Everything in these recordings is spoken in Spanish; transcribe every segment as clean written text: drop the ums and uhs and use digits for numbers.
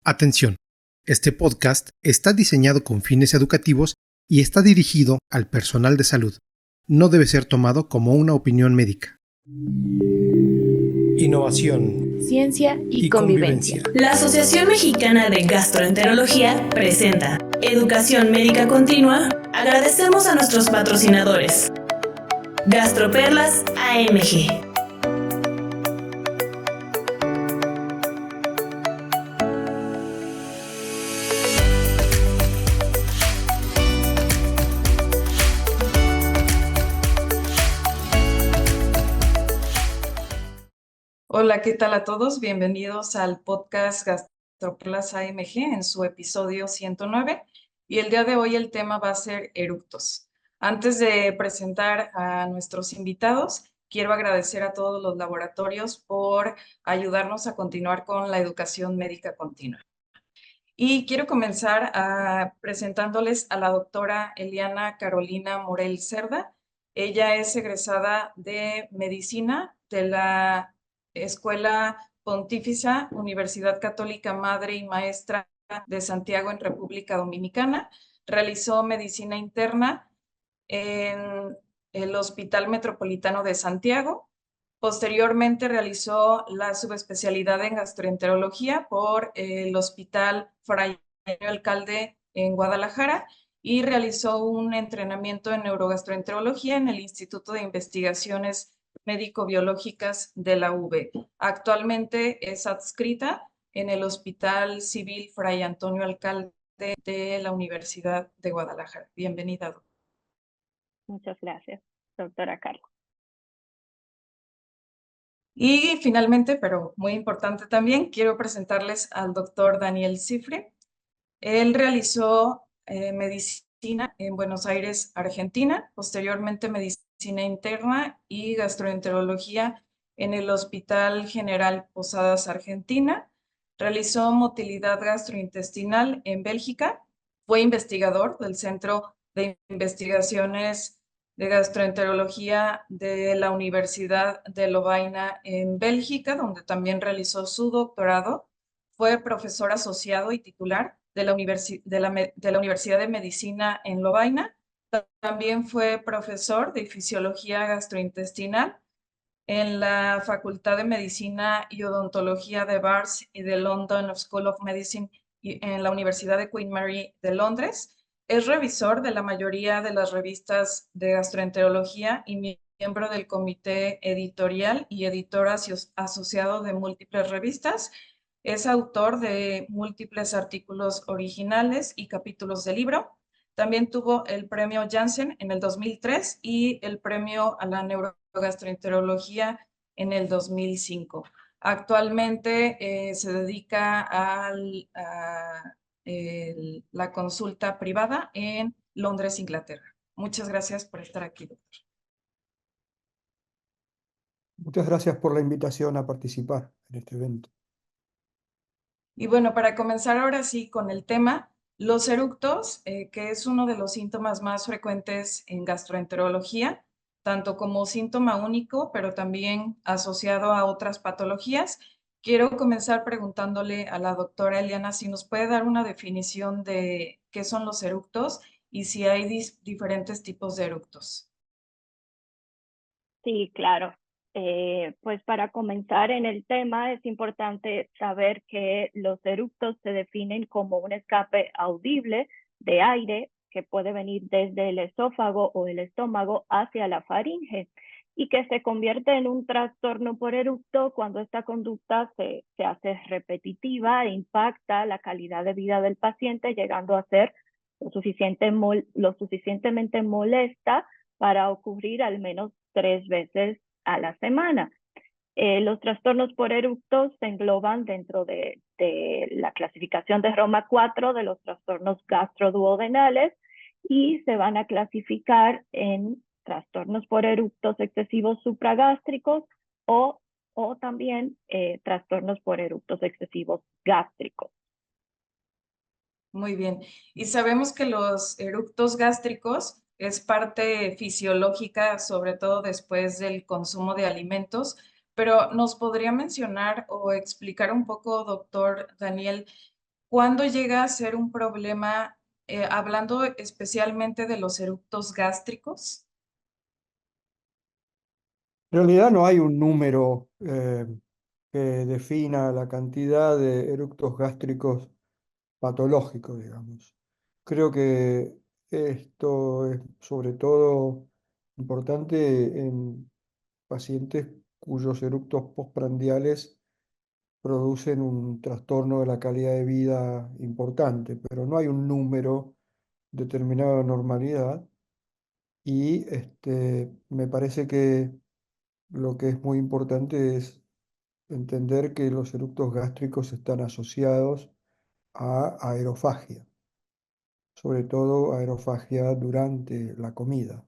Atención, este podcast está diseñado con fines educativos y está dirigido al personal de salud. No debe ser tomado como una opinión médica. Innovación, ciencia y convivencia. La Asociación Mexicana de Gastroenterología presenta Educación Médica Continua. Agradecemos a nuestros patrocinadores. Gastroperlas AMG. Hola, ¿qué tal a todos? Bienvenidos al podcast Gastroperlas AMG en su episodio 109 y el día de hoy el tema va a ser eructos. Antes de presentar a nuestros invitados, quiero agradecer a todos los laboratorios por ayudarnos a continuar con la educación médica continua. Y quiero comenzar presentándoles a la doctora Eliana Carolina Morel Cerda. Ella es egresada de Medicina de la Escuela Pontificia Universidad Católica Madre y Maestra de Santiago en República Dominicana. Realizó medicina interna en el Hospital Metropolitano de Santiago. Posteriormente realizó la subespecialidad en gastroenterología por el Hospital Fray Alcalde en Guadalajara y realizó un entrenamiento en neurogastroenterología en el Instituto de Investigaciones Médico-Biológicas de la UB. Actualmente es adscrita en el Hospital Civil Fray Antonio Alcalde de la Universidad de Guadalajara. Bienvenida, doctora. Muchas gracias, doctora Carla. Y finalmente, pero muy importante también, quiero presentarles al doctor Daniel Cifre. Él realizó medicina en Buenos Aires, Argentina, posteriormente medicina interna y gastroenterología en el Hospital General Posadas, Argentina. Realizó motilidad gastrointestinal en Bélgica. Fue investigador del Centro de Investigaciones de Gastroenterología de la Universidad de Lovaina en Bélgica, donde también realizó su doctorado. Fue profesor asociado y titular de la Universidad de Medicina en Lovaina. También fue profesor de Fisiología Gastrointestinal en la Facultad de Medicina y Odontología de Barts y de London School of Medicine en la Universidad de Queen Mary de Londres. Es revisor de la mayoría de las revistas de gastroenterología y miembro del comité editorial y editor asociado de múltiples revistas. Es autor de múltiples artículos originales y capítulos de libro. También tuvo el premio Janssen en el 2003 y el premio a la neurogastroenterología en el 2005. Actualmente se dedica a la consulta privada en Londres, Inglaterra. Muchas gracias por estar aquí, doctor. Muchas gracias por la invitación a participar en este evento. Y bueno, para comenzar ahora sí con el tema, los eructos, que es uno de los síntomas más frecuentes en gastroenterología, tanto como síntoma único, pero también asociado a otras patologías. Quiero comenzar preguntándole a la doctora Eliana si nos puede dar una definición de qué son los eructos y si hay diferentes tipos de eructos. Sí, claro. Pues para comenzar en el tema es importante saber que los eructos se definen como un escape audible de aire que puede venir desde el esófago o el estómago hacia la faringe y que se convierte en un trastorno por eructo cuando esta conducta se hace repetitiva e impacta la calidad de vida del paciente, llegando a ser lo suficientemente molesta para ocurrir al menos 3 veces a la semana. Los trastornos por eructos se engloban dentro de la clasificación de Roma 4 de los trastornos gastroduodenales y se van a clasificar en trastornos por eructos excesivos supragástricos o también trastornos por eructos excesivos gástricos. Muy bien. Y sabemos que los eructos gástricos es parte fisiológica, sobre todo después del consumo de alimentos, pero ¿nos podría mencionar o explicar un poco, doctor Daniel, ¿Cuándo llega a ser un problema, hablando especialmente de los eructos gástricos? En realidad no hay un número que defina la cantidad de eructos gástricos patológicos, digamos. Creo que esto es sobre todo importante en pacientes cuyos eructos postprandiales producen un trastorno de la calidad de vida importante, pero no hay un número determinado de normalidad y me parece que lo que es muy importante es entender que los eructos gástricos están asociados a aerofagia, sobre todo aerofagia durante la comida,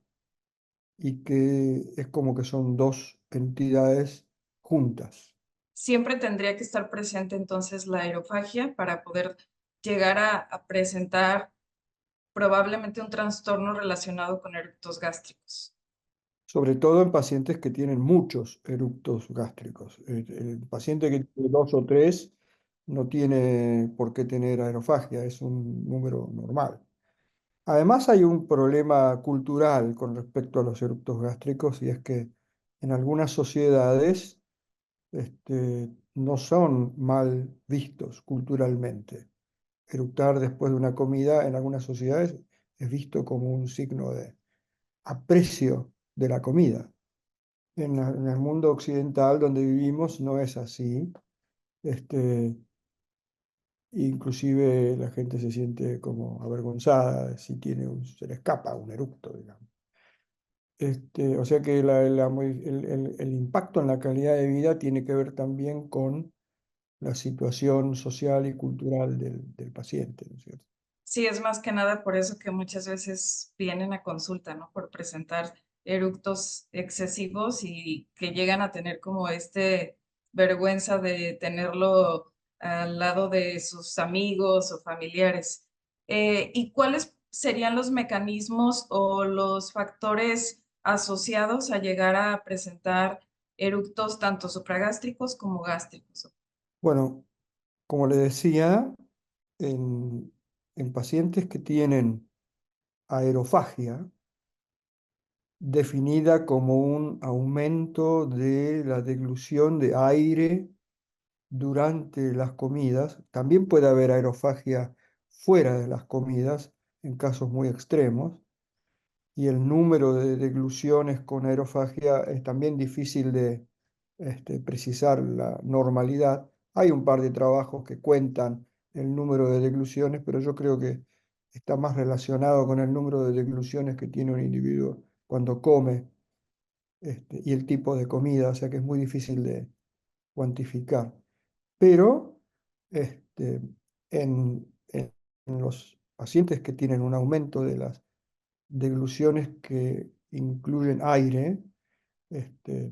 y que es como que son dos entidades juntas. Siempre tendría que estar presente entonces la aerofagia para poder llegar a presentar probablemente un trastorno relacionado con eructos gástricos. Sobre todo en pacientes que tienen muchos eructos gástricos. El paciente que tiene dos o tres no tiene por qué tener aerofagia, es un número normal. Además hay un problema cultural con respecto a los eructos gástricos y es que en algunas sociedades no son mal vistos culturalmente. Eructar después de una comida en algunas sociedades es visto como un signo de aprecio de la comida. En el mundo occidental donde vivimos no es así. Este, Inclusive la gente se siente como avergonzada si se le escapa un eructo, digamos. O sea que el impacto en la calidad de vida tiene que ver también con la situación social y cultural del paciente, ¿no es cierto? Sí, es más que nada por eso que muchas veces vienen a consulta, ¿no? Por presentar eructos excesivos y que llegan a tener como vergüenza de tenerlo al lado de sus amigos o familiares. ¿Y cuáles serían los mecanismos o los factores asociados a llegar a presentar eructos tanto supragástricos como gástricos? Bueno, como le decía, en, en pacientes que tienen aerofagia, definida como un aumento de la deglución de aire durante las comidas. También puede haber aerofagia fuera de las comidas en casos muy extremos. Y el número de degluciones con aerofagia es también difícil de precisar la normalidad. Hay un par de trabajos que cuentan el número de degluciones, pero yo creo que está más relacionado con el número de degluciones que tiene un individuo cuando come y el tipo de comida, o sea que es muy difícil de cuantificar. Pero este, en los pacientes que tienen un aumento de las degluciones que incluyen aire, este,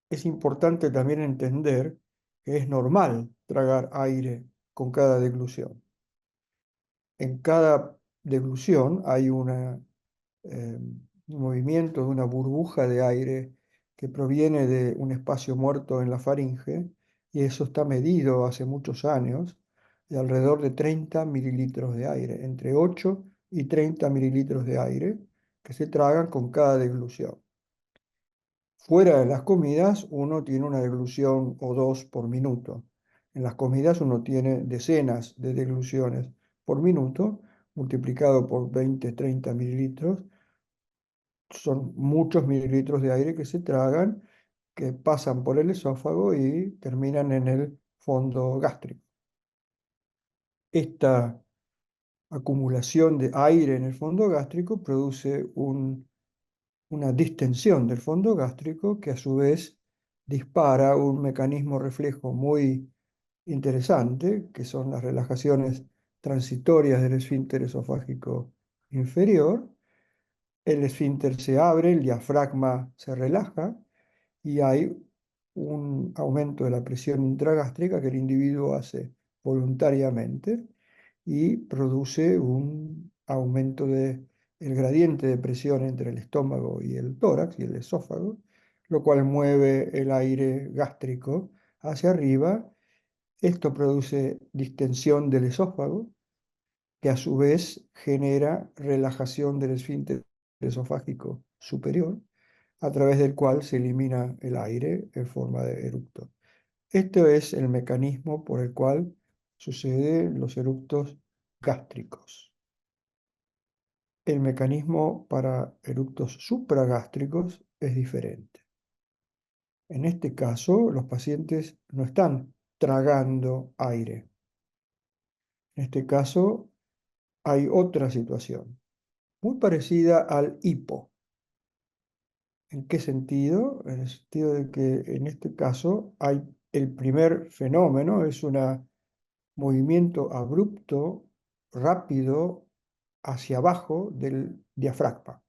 es importante también entender que es normal tragar aire con cada deglución. En cada deglución hay un movimiento de una burbuja de aire que proviene de un espacio muerto en la faringe y eso está medido hace muchos años de alrededor de 30 mililitros de aire, entre 8 y 30 mililitros de aire que se tragan con cada deglución. Fuera de las comidas uno tiene una deglución o dos por minuto. En las comidas uno tiene decenas de degluciones por minuto, multiplicado por 20, 30 mililitros. Son muchos mililitros de aire que se tragan, que pasan por el esófago y terminan en el fondo gástrico. Esta acumulación de aire en el fondo gástrico produce una distensión del fondo gástrico que a su vez dispara un mecanismo reflejo muy interesante, que son las relajaciones transitorias del esfínter esofágico inferior. El esfínter se abre, el diafragma se relaja y hay un aumento de la presión intragástrica que el individuo hace voluntariamente y produce un aumento del gradiente de presión entre el estómago y el tórax y el esófago, lo cual mueve el aire gástrico hacia arriba Esto produce distensión del esófago, que a su vez genera relajación del esfínter esofágico superior, a través del cual se elimina el aire en forma de eructo. Este es el mecanismo por el cual suceden los eructos gástricos. El mecanismo para eructos supragástricos es diferente. En este caso, los pacientes no están tragando aire. En este caso, hay otra situación, muy parecida al hipo. ¿En qué sentido? En el sentido de que en este caso hay el primer fenómeno, es un movimiento abrupto, rápido, hacia abajo del diafragma.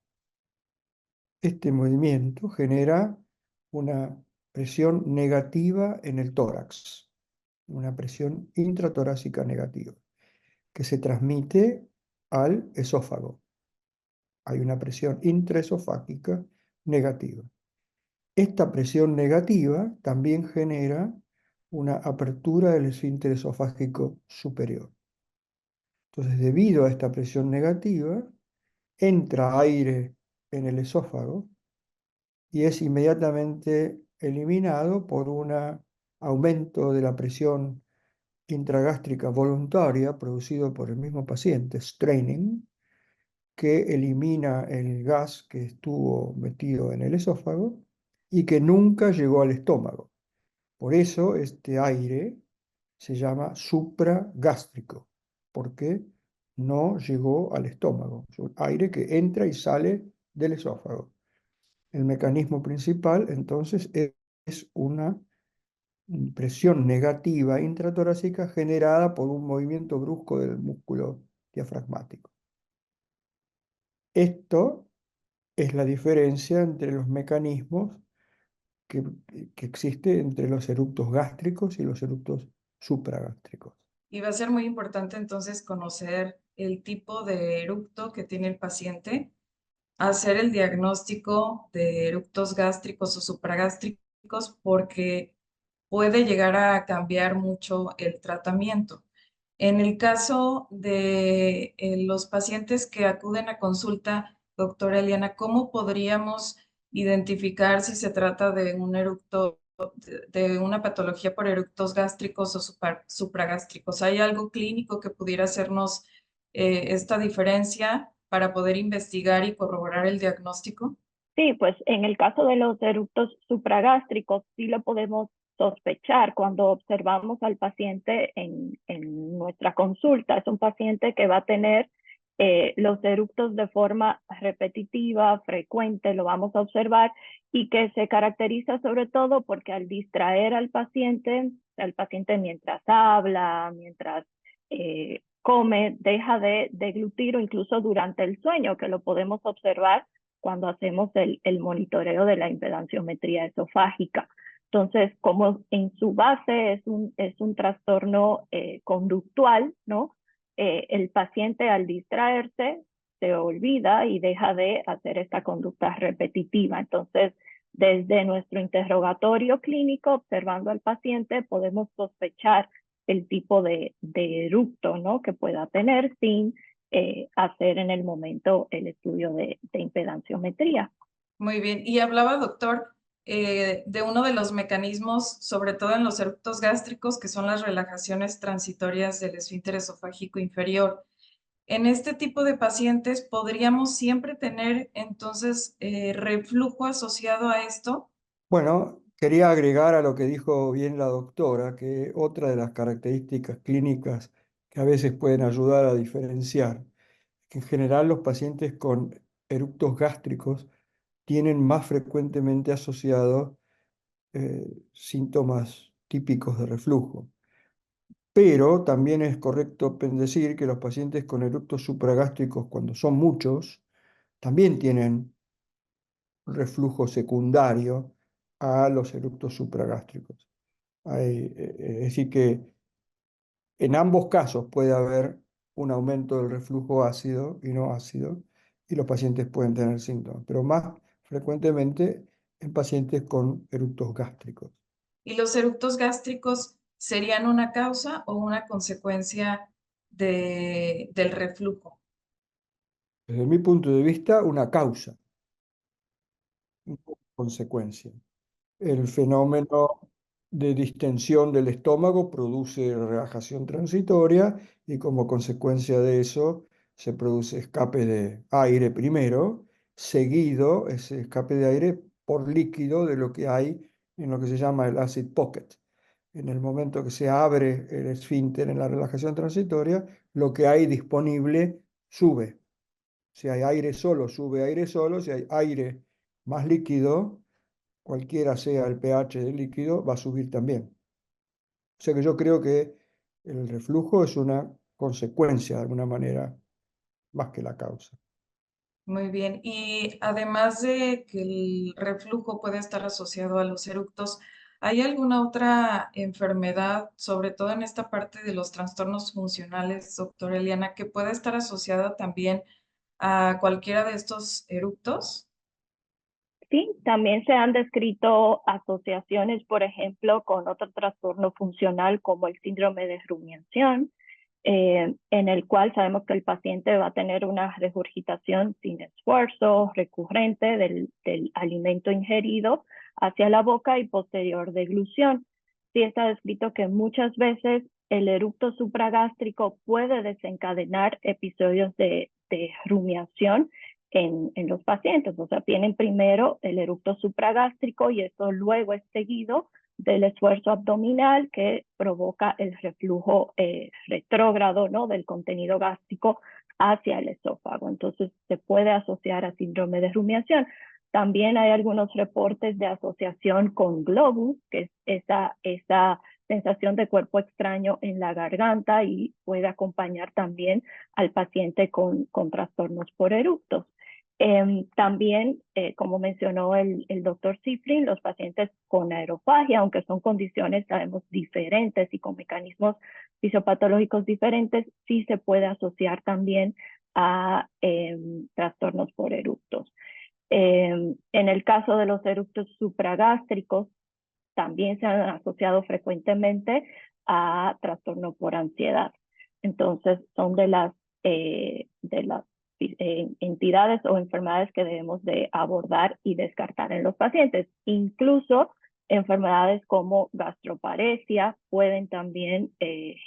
Este movimiento genera una presión negativa en el tórax, una presión intratorácica negativa, que se transmite al esófago. Hay una presión intraesofágica negativa. Esta presión negativa también genera una apertura del esfínter esofágico superior. Entonces, debido a esta presión negativa, entra aire en el esófago y es inmediatamente eliminado por un aumento de la presión intragástrica voluntaria producido por el mismo paciente, straining, que elimina el gas que estuvo metido en el esófago y que nunca llegó al estómago. Por eso este aire se llama supragástrico, porque no llegó al estómago. Es un aire que entra y sale del esófago. El mecanismo principal, entonces, es una presión negativa intratorácica generada por un movimiento brusco del músculo diafragmático. Esto es la diferencia entre los mecanismos que, que existe entre los eructos gástricos y los eructos supragástricos. Y va a ser muy importante entonces conocer el tipo de eructo que tiene el paciente, hacer el diagnóstico de eructos gástricos o supragástricos, porque puede llegar a cambiar mucho el tratamiento. En el caso de los pacientes que acuden a consulta, doctora Eliana, ¿cómo podríamos identificar si se trata de un eructo, de una patología por eructos gástricos o supragástricos? ¿Hay algo clínico que pudiera hacernos esta diferencia para poder investigar y corroborar el diagnóstico? Sí, pues en el caso de los eructos supragástricos sí lo podemos sospechar cuando observamos al paciente en nuestra consulta. Es un paciente que va a tener los eructos de forma repetitiva, frecuente, lo vamos a observar, y que se caracteriza sobre todo porque al distraer al paciente mientras habla, mientras come, deja de deglutir, o incluso durante el sueño, que lo podemos observar cuando hacemos el monitoreo de la impedanciometría esofágica. Entonces, como en su base es un trastorno conductual, ¿no? El paciente al distraerse se olvida y deja de hacer esta conducta repetitiva. Entonces, desde nuestro interrogatorio clínico, observando al paciente, podemos sospechar el tipo de eructo, ¿no?, que pueda tener sin hacer en el momento el estudio de impedanciometría. Muy bien. Y hablaba, doctor, de uno de los mecanismos, sobre todo en los eructos gástricos, que son las relajaciones transitorias del esfínter esofágico inferior. En este tipo de pacientes, ¿podríamos siempre tener entonces reflujo asociado a esto? Bueno, quería agregar a lo que dijo bien la doctora, que otra de las características clínicas que a veces pueden ayudar a diferenciar, que en general los pacientes con eructos gástricos tienen más frecuentemente asociados síntomas típicos de reflujo. Pero también es correcto decir que los pacientes con eructos supragástricos, cuando son muchos, también tienen reflujo secundario a los eructos supragástricos. Es decir, que en ambos casos puede haber un aumento del reflujo ácido y no ácido, y los pacientes pueden tener síntomas, pero más frecuentemente en pacientes con eructos gástricos. ¿Y los eructos gástricos ¿serían una causa o una consecuencia del reflujo? Desde mi punto de vista, una causa, una consecuencia. El fenómeno de distensión del estómago produce relajación transitoria y como consecuencia de eso se produce escape de aire primero, seguido ese escape de aire por líquido de lo que hay en lo que se llama el acid pocket. En el momento que se abre el esfínter en la relajación transitoria, lo que hay disponible sube. Si hay aire solo, sube aire solo. Si hay aire más líquido, cualquiera sea el pH del líquido, va a subir también. O sea que yo creo que el reflujo es una consecuencia de alguna manera, más que la causa. Muy bien. Y además de que el reflujo puede estar asociado a los eructos, ¿hay alguna otra enfermedad, sobre todo en esta parte de los trastornos funcionales, doctora Eliana, que pueda estar asociada también a cualquiera de estos eructos? Sí, también se han descrito asociaciones, por ejemplo, con otro trastorno funcional como el síndrome de rumiación, en el cual sabemos que el paciente va a tener una regurgitación sin esfuerzo recurrente del alimento ingerido hacia la boca y posterior deglución. Sí está descrito que muchas veces el eructo supragástrico puede desencadenar episodios de rumiación en los pacientes. O sea, tienen primero el eructo supragástrico y eso luego es seguido del esfuerzo abdominal que provoca el reflujo retrógrado, ¿no?, del contenido gástrico hacia el esófago. Entonces se puede asociar a síndrome de rumiación. También hay algunos reportes de asociación con globus, que es esa sensación de cuerpo extraño en la garganta y puede acompañar también al paciente con trastornos por eructos. También, como mencionó el doctor Cifrin, los pacientes con aerofagia, aunque son condiciones, sabemos, diferentes y con mecanismos fisiopatológicos diferentes, sí se puede asociar también a trastornos por eructos. En el caso de los eructos supragástricos, también se han asociado frecuentemente a trastorno por ansiedad. Entonces, son de las entidades o enfermedades que debemos de abordar y descartar en los pacientes. Incluso enfermedades como gastroparesia pueden también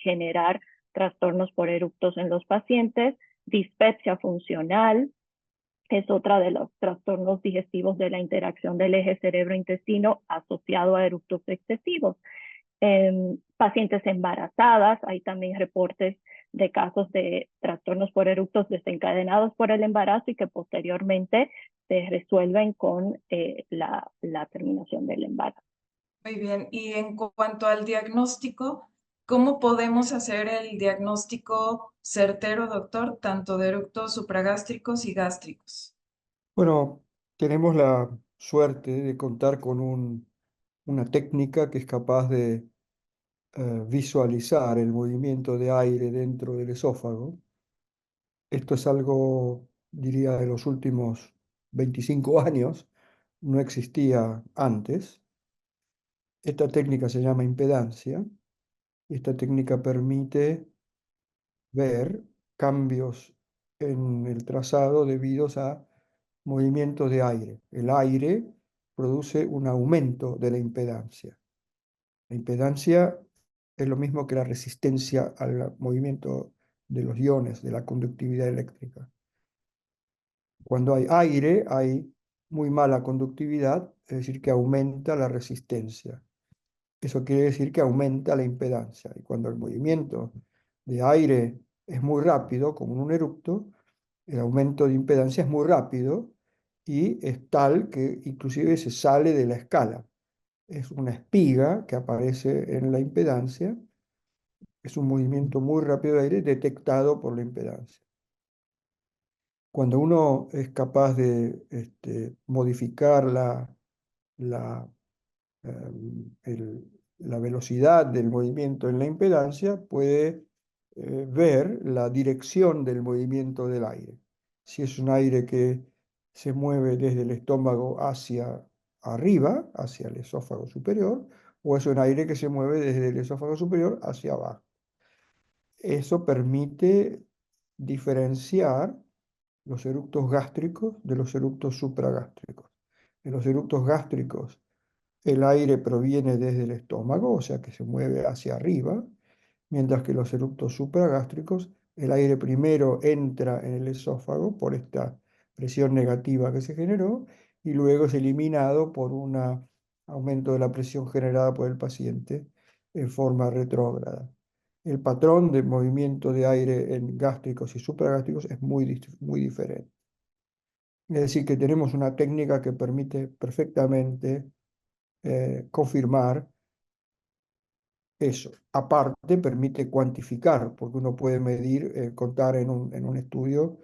generar trastornos por eructos en los pacientes, dispepsia funcional, que es otra de los trastornos digestivos de la interacción del eje cerebro-intestino asociado a eructos excesivos. Pacientes embarazadas, hay también reportes de casos de trastornos por eructos desencadenados por el embarazo y que posteriormente se resuelven con la terminación del embarazo. Muy bien. Y en cuanto al diagnóstico, ¿cómo podemos hacer el diagnóstico certero, doctor, tanto de eructos supragástricos y gástricos? Bueno, tenemos la suerte de contar con una técnica que es capaz de visualizar el movimiento de aire dentro del esófago. Esto es algo, diría, de los últimos 25 años, no existía antes. Esta técnica se llama impedancia y esta técnica permite ver cambios en el trazado debidos a movimientos de aire. El aire produce un aumento de la impedancia. La impedancia es lo mismo que la resistencia al movimiento de los iones, de la conductividad eléctrica. Cuando hay aire, hay muy mala conductividad, es decir, que aumenta la resistencia. Eso quiere decir que aumenta la impedancia. Y cuando el movimiento de aire es muy rápido, como en un eructo, el aumento de impedancia es muy rápido y es tal que inclusive se sale de la escala. Es una espiga que aparece en la impedancia, es un movimiento muy rápido de aire detectado por la impedancia. Cuando uno es capaz de modificar la, la velocidad del movimiento en la impedancia, puede ver la dirección del movimiento del aire. Si es un aire que se mueve desde el estómago hacia arriba, hacia el esófago superior, o es un aire que se mueve desde el esófago superior hacia abajo. Eso permite diferenciar los eructos gástricos de los eructos supragástricos. En los eructos gástricos, el aire proviene desde el estómago, o sea que se mueve hacia arriba, mientras que los eructos supragástricos, el aire primero entra en el esófago por esta presión negativa que se generó y luego es eliminado por un aumento de la presión generada por el paciente en forma retrógrada. El patrón de movimiento de aire en gástricos y supragástricos es muy diferente. Es decir, que tenemos una técnica que permite perfectamente confirmar eso. Aparte, permite cuantificar, porque uno puede medir, contar en un estudio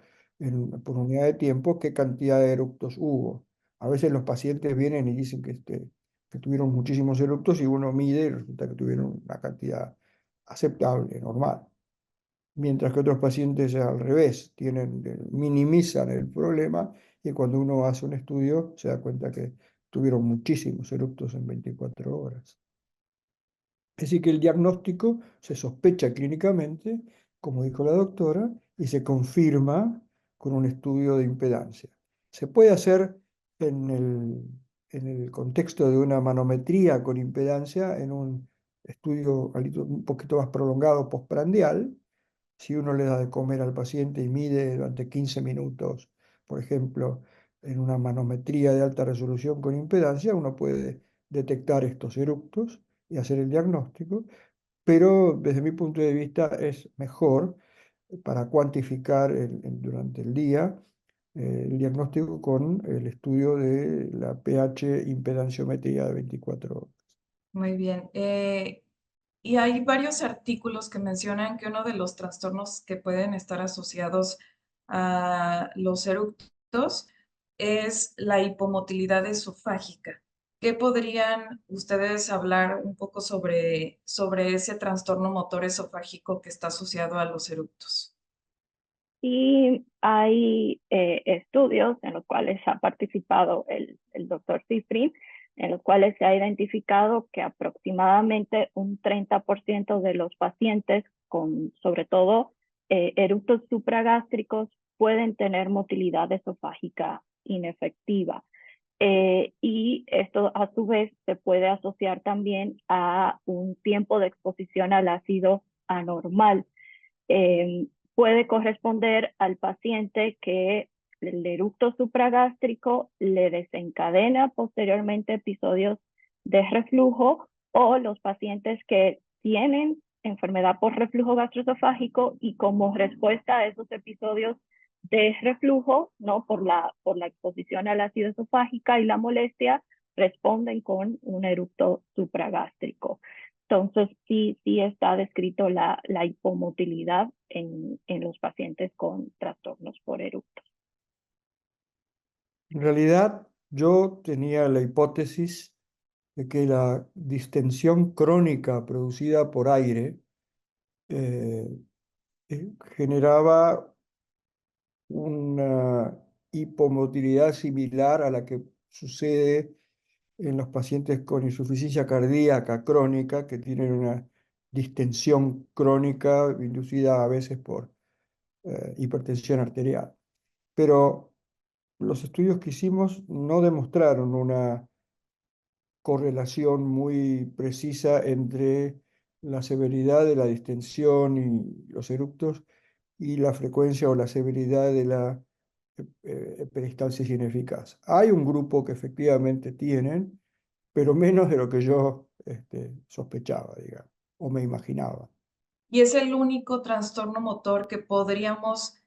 por unidad de tiempo qué cantidad de eructos hubo. A veces los pacientes vienen y dicen que tuvieron muchísimos eructos y uno mide y resulta que tuvieron una cantidad aceptable, normal. Mientras que otros pacientes al revés, minimizan el problema y cuando uno hace un estudio se da cuenta que tuvieron muchísimos eructos en 24 horas. Es decir, que el diagnóstico se sospecha clínicamente, como dijo la doctora, y se confirma con un estudio de impedancia. Se puede hacer en el contexto de una manometría con impedancia, en un estudio un poquito más prolongado postprandial. Si uno le da de comer al paciente y mide durante 15 minutos, por ejemplo, en una manometría de alta resolución con impedancia, uno puede detectar estos eructos y hacer el diagnóstico, pero desde mi punto de vista es mejor para cuantificar durante el día el diagnóstico con el estudio de la pH impedanciometría de 24 horas. Muy bien. Y hay varios artículos que mencionan que uno de los trastornos que pueden estar asociados a los eructos es la hipomotilidad esofágica. ¿Qué podrían ustedes hablar un poco sobre ese trastorno motor esofágico que está asociado a los eructos? Y hay estudios en los cuales ha participado el doctor Cifrin, en los cuales se ha identificado que aproximadamente un 30% de los pacientes con, sobre todo, eructos supragástricos pueden tener motilidad esofágica inefectiva. Y esto a su vez se puede asociar también a un tiempo de exposición al ácido anormal. Puede corresponder al paciente que el eructo supragástrico le desencadena posteriormente episodios de reflujo, o los pacientes que tienen enfermedad por reflujo gastroesofágico y como respuesta a esos episodios de reflujo, ¿no? por la exposición al ácido esofágica y la molestia, responden con un eructo supragástrico. Entonces, sí está descrito la hipomotilidad en los pacientes con trastornos por eructos. En realidad, yo tenía la hipótesis de que la distensión crónica producida por aire eh, generaba una hipomotilidad similar a la que sucede en los pacientes con insuficiencia cardíaca crónica, que tienen una distensión crónica inducida a veces por hipertensión arterial. Pero los estudios que hicimos no demostraron una correlación muy precisa entre la severidad de la distensión y los eructos y la frecuencia o la severidad de la peristalsis ineficaz. Hay un grupo que efectivamente tienen, pero menos de lo que yo sospechaba, digamos, o me imaginaba. ¿Y es el único trastorno motor que podríamos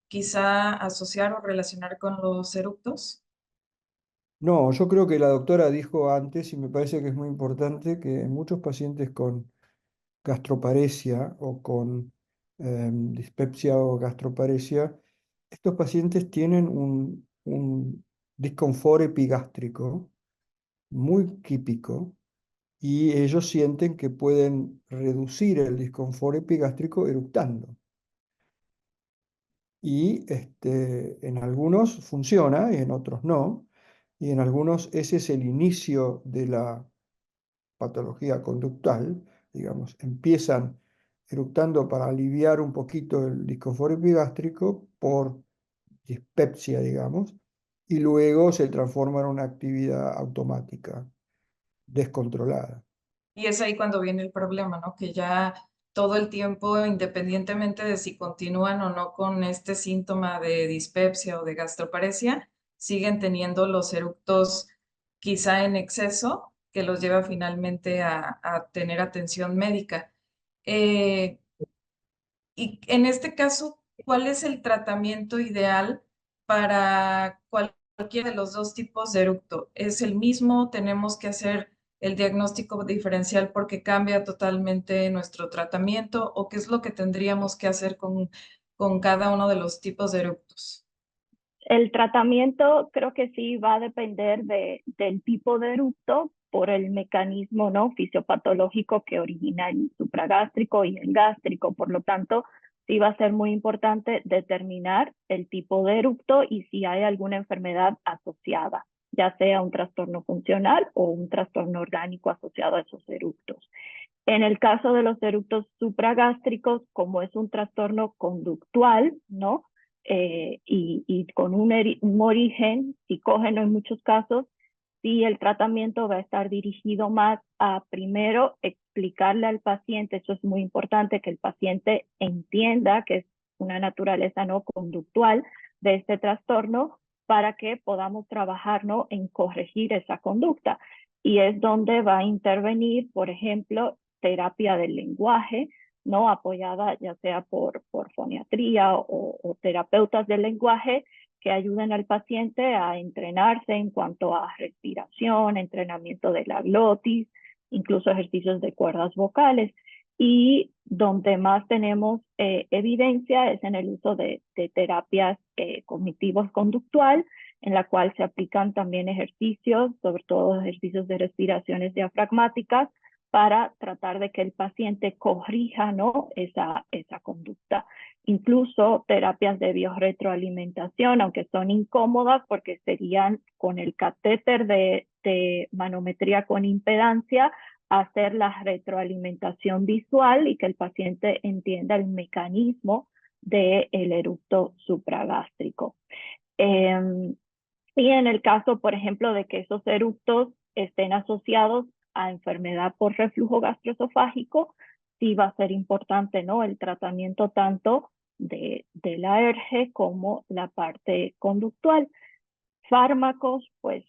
quizá asociar o relacionar con los eructos? No, yo creo que la doctora dijo antes, y me parece que es muy importante, que en muchos pacientes con gastroparesia o con dispepsia o gastroparesia, estos pacientes tienen un disconfort epigástrico muy típico y ellos sienten que pueden reducir el disconfort epigástrico eructando. Y en algunos funciona y en otros no. Y en algunos ese es el inicio de la patología conductual, digamos, empiezan eructando para aliviar un poquito el disconfort epigástrico por dispepsia, digamos, y luego se transforma en una actividad automática, descontrolada. Y es ahí cuando viene el problema, ¿no? Que ya todo el tiempo, independientemente de si continúan o no con este síntoma de dispepsia o de gastroparesia, siguen teniendo los eructos quizá en exceso, que los lleva finalmente a tener atención médica. Eh, y en este caso, ¿cuál es el tratamiento ideal para cualquiera de los dos tipos de eructo? ¿Es el mismo? ¿Tenemos que hacer el diagnóstico diferencial porque cambia totalmente nuestro tratamiento? ¿O qué es lo que tendríamos que hacer con cada uno de los tipos de eructos? El tratamiento creo que sí va a depender del tipo de eructo por el mecanismo, ¿no?, fisiopatológico que origina el supragástrico y el gástrico. Por lo tanto, sí va a ser muy importante determinar el tipo de eructo y si hay alguna enfermedad asociada, ya sea un trastorno funcional o un trastorno orgánico asociado a esos eructos. En el caso de los eructos supragástricos, como es un trastorno conductual, ¿no?, y con un origen psicógeno en muchos casos, sí el tratamiento va a estar dirigido más a primero explicarle al paciente, eso es muy importante, que el paciente entienda que es una naturaleza no conductual de este trastorno para que podamos trabajar, ¿no?, en corregir esa conducta. Y es donde va a intervenir, por ejemplo, terapia del lenguaje, ¿no?, apoyada ya sea por foniatría o terapeutas del lenguaje que ayuden al paciente a entrenarse en cuanto a respiración, entrenamiento de la glotis, incluso ejercicios de cuerdas vocales. Y donde más tenemos evidencia es en el uso de terapias cognitivos conductual, en la cual se aplican también ejercicios, sobre todo ejercicios de respiraciones diafragmáticas, para tratar de que el paciente corrija, ¿no?, esa conducta. Incluso terapias de biorretroalimentación, aunque son incómodas porque serían con el catéter de manometría con impedancia, hacer la retroalimentación visual y que el paciente entienda el mecanismo del eructo supragástrico. Y en el caso, por ejemplo, de que esos eructos estén asociados a enfermedad por reflujo gastroesofágico, sí va a ser importante, ¿no?, el tratamiento tanto de la ERGE como la parte conductual. Fármacos, pues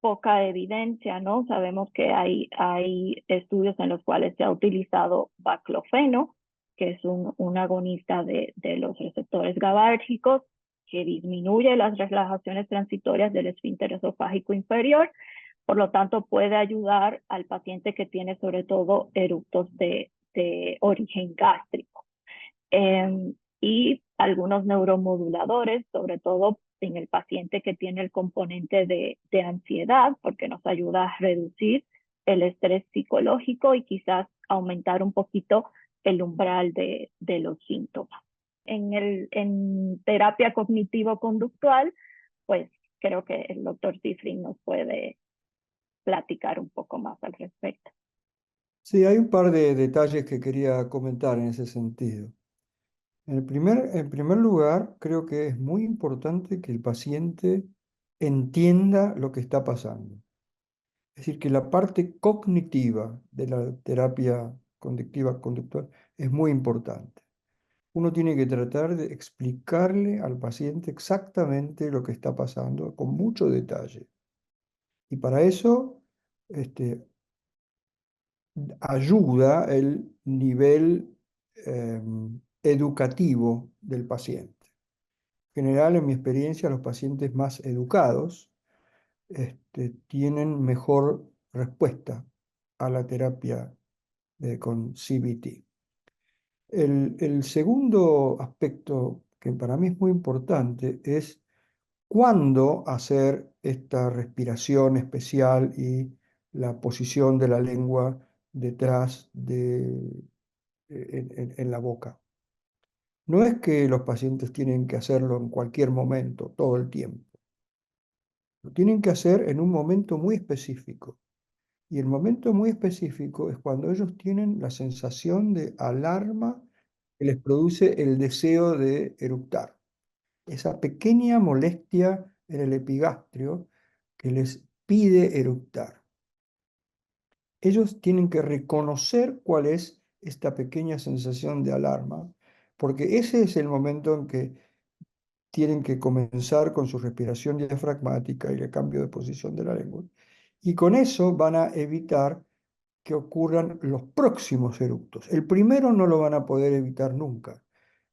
poca evidencia, ¿no? Sabemos que hay estudios en los cuales se ha utilizado baclofeno, que es un agonista de los receptores GABAérgicos, que disminuye las relajaciones transitorias del esfínter esofágico inferior. Por lo tanto, puede ayudar al paciente que tiene sobre todo eructos de origen gástrico. Y algunos neuromoduladores, sobre todo en el paciente que tiene el componente de ansiedad, porque nos ayuda a reducir el estrés psicológico y quizás aumentar un poquito el umbral de los síntomas. En terapia cognitivo-conductual, pues creo que el doctor Cifrin nos puede platicar un poco más al respecto. Sí, hay un par de detalles que quería comentar en ese sentido. En primer lugar, creo que es muy importante que el paciente entienda lo que está pasando. Es decir, que la parte cognitiva de la terapia conductiva conductual es muy importante. Uno tiene que tratar de explicarle al paciente exactamente lo que está pasando con mucho detalle. Y para eso ayuda el nivel educativo del paciente. En general, en mi experiencia, los pacientes más educados tienen mejor respuesta a la terapia con CBT. El segundo aspecto que para mí es muy importante es cuándo hacer esta respiración especial y la posición de la lengua detrás en la boca. No es que los pacientes tienen que hacerlo en cualquier momento, todo el tiempo. Lo tienen que hacer en un momento muy específico. Y el momento muy específico es cuando ellos tienen la sensación de alarma que les produce el deseo de eructar. Esa pequeña molestia en el epigastrio que les pide eructar. Ellos tienen que reconocer cuál es esta pequeña sensación de alarma, porque ese es el momento en que tienen que comenzar con su respiración diafragmática y el cambio de posición de la lengua. Y con eso van a evitar que ocurran los próximos eructos. El primero no lo van a poder evitar nunca.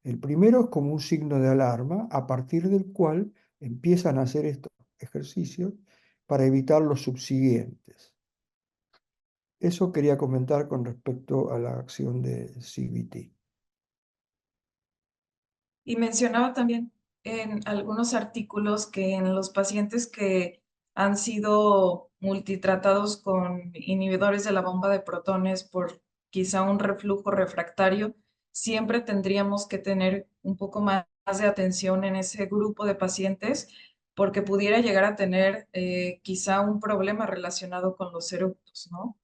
El primero es como un signo de alarma a partir del cual empiezan a hacer estos ejercicios para evitar los subsiguientes. Eso quería comentar con respecto a la acción de CBT. Y mencionaba también en algunos artículos que en los pacientes que han sido multitratados con inhibidores de la bomba de protones por quizá un reflujo refractario, siempre tendríamos que tener un poco más de atención en ese grupo de pacientes porque pudiera llegar a tener quizá un problema relacionado con los eructos, ¿no?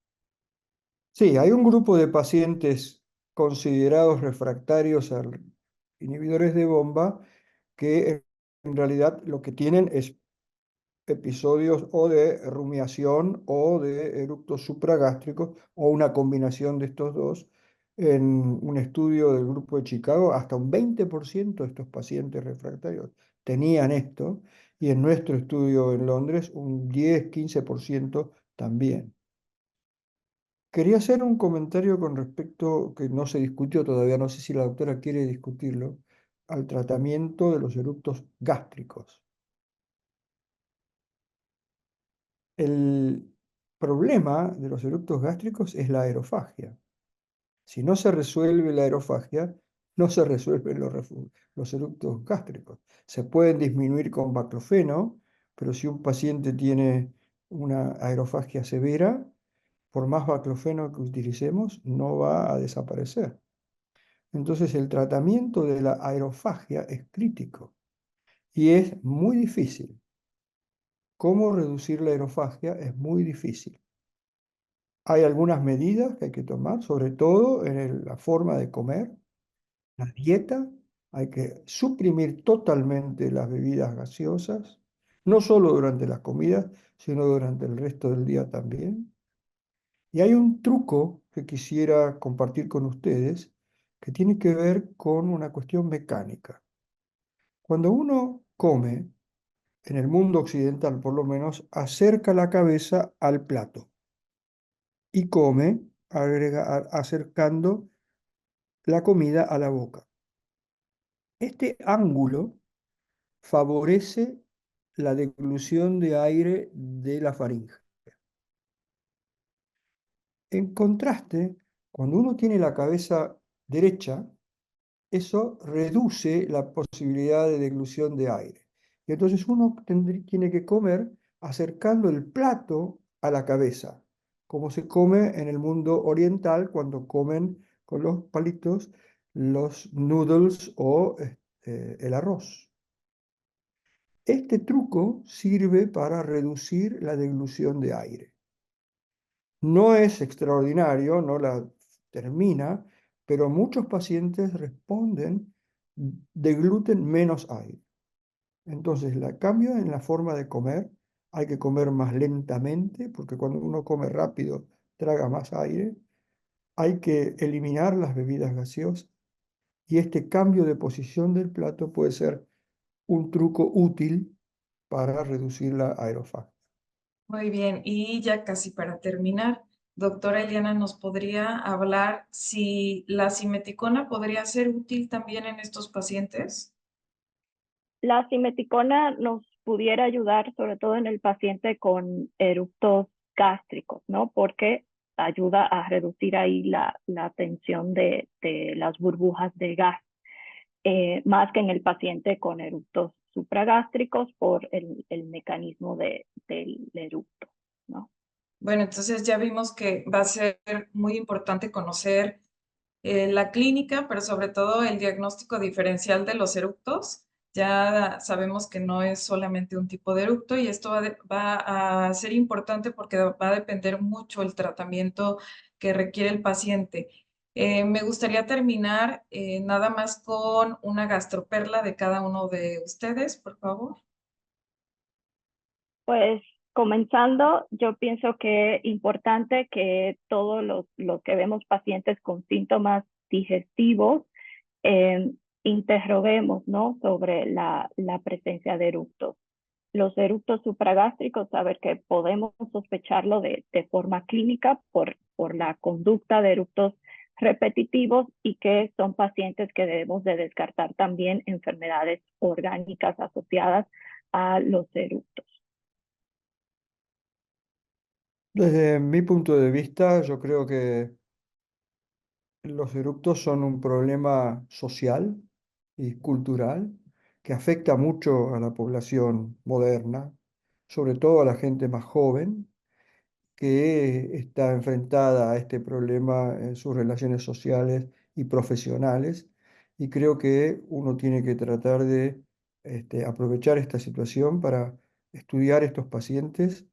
Sí, hay un grupo de pacientes considerados refractarios a inhibidores de bomba que en realidad lo que tienen es episodios o de rumiación o de eructos supragástricos o una combinación de estos dos. En un estudio del grupo de Chicago, hasta un 20% de estos pacientes refractarios tenían esto, y en nuestro estudio en Londres un 10-15% también. Quería hacer un comentario con respecto, que no se discutió todavía, no sé si la doctora quiere discutirlo, al tratamiento de los eructos gástricos. El problema de los eructos gástricos es la aerofagia. Si no se resuelve la aerofagia, no se resuelven los eructos gástricos. Se pueden disminuir con baclofeno, pero si un paciente tiene una aerofagia severa, por más baclofeno que utilicemos, no va a desaparecer. Entonces el tratamiento de la aerofagia es crítico y es muy difícil. ¿Cómo reducir la aerofagia? Es muy difícil. Hay algunas medidas que hay que tomar, sobre todo en la forma de comer, la dieta. Hay que suprimir totalmente las bebidas gaseosas, no solo durante las comidas, sino durante el resto del día también. Y hay un truco que quisiera compartir con ustedes que tiene que ver con una cuestión mecánica. Cuando uno come, en el mundo occidental por lo menos, acerca la cabeza al plato y come acercando la comida a la boca. Este ángulo favorece la deglución de aire de la faringe. En contraste, cuando uno tiene la cabeza derecha, eso reduce la posibilidad de deglución de aire. Y entonces uno tiene que comer acercando el plato a la cabeza, como se come en el mundo oriental cuando comen con los palitos los noodles o el arroz. Este truco sirve para reducir la deglución de aire. No es extraordinario, no la termina, pero muchos pacientes responden degluten menos aire. Entonces, el cambio en la forma de comer, hay que comer más lentamente, porque cuando uno come rápido, traga más aire. Hay que eliminar las bebidas gaseosas y este cambio de posición del plato puede ser un truco útil para reducir la aerofagia. Muy bien, y ya casi para terminar, doctora Eliana, ¿nos podría hablar si la simeticona podría ser útil también en estos pacientes? La simeticona nos pudiera ayudar sobre todo en el paciente con eructos gástricos, ¿no? Porque ayuda a reducir ahí la tensión de las burbujas de gas, más que en el paciente con eructos supragástricos por el mecanismo del eructo, ¿no? Bueno, entonces ya vimos que va a ser muy importante conocer la clínica, pero sobre todo el diagnóstico diferencial de los eructos Ya sabemos que no es solamente un tipo de eructo y esto va a ser importante porque va a depender mucho el tratamiento que requiere el paciente. Me gustaría terminar nada más con una gastroperla de cada uno de ustedes, por favor. Pues comenzando, yo pienso que es importante que todos los que vemos pacientes con síntomas digestivos eh, interroguemos, ¿no?, sobre la presencia de eructos. Los eructos supragástricos, saber que podemos sospecharlo de forma clínica por la conducta de eructos repetitivos y que son pacientes que debemos de descartar también enfermedades orgánicas asociadas a los eructos. Desde mi punto de vista, yo creo que los eructos son un problema social y cultural que afecta mucho a la población moderna, sobre todo a la gente más joven, que está enfrentada a este problema en sus relaciones sociales y profesionales. Y creo que uno tiene que tratar de aprovechar esta situación para estudiar estos pacientes,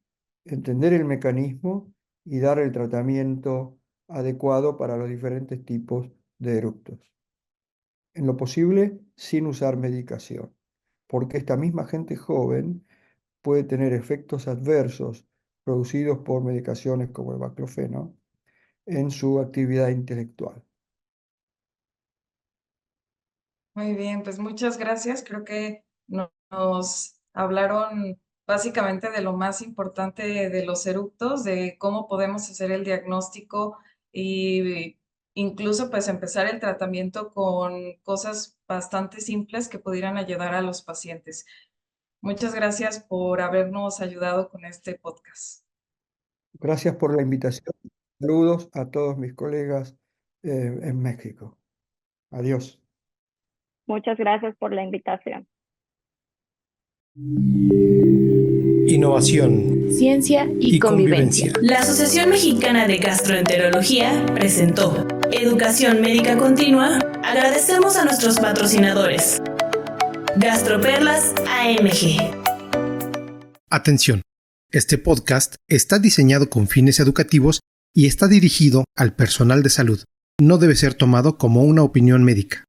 entender el mecanismo y dar el tratamiento adecuado para los diferentes tipos de eructos. En lo posible, sin usar medicación, porque esta misma gente joven puede tener efectos adversos producidos por medicaciones como el baclofeno en su actividad intelectual. Muy bien, pues muchas gracias. Creo que nos hablaron básicamente de lo más importante de los eructos, de cómo podemos hacer el diagnóstico y incluso pues empezar el tratamiento con cosas bastante simples que pudieran ayudar a los pacientes. Muchas gracias por habernos ayudado con este podcast. Gracias por la invitación. Saludos a todos mis colegas en México. Adiós. Muchas gracias por la invitación. Innovación, Ciencia y convivencia. La Asociación Mexicana de Gastroenterología presentó Educación Médica Continua. Agradecemos a nuestros patrocinadores. Gastroperlas AMG. Atención, este podcast está diseñado con fines educativos y está dirigido al personal de salud. No debe ser tomado como una opinión médica.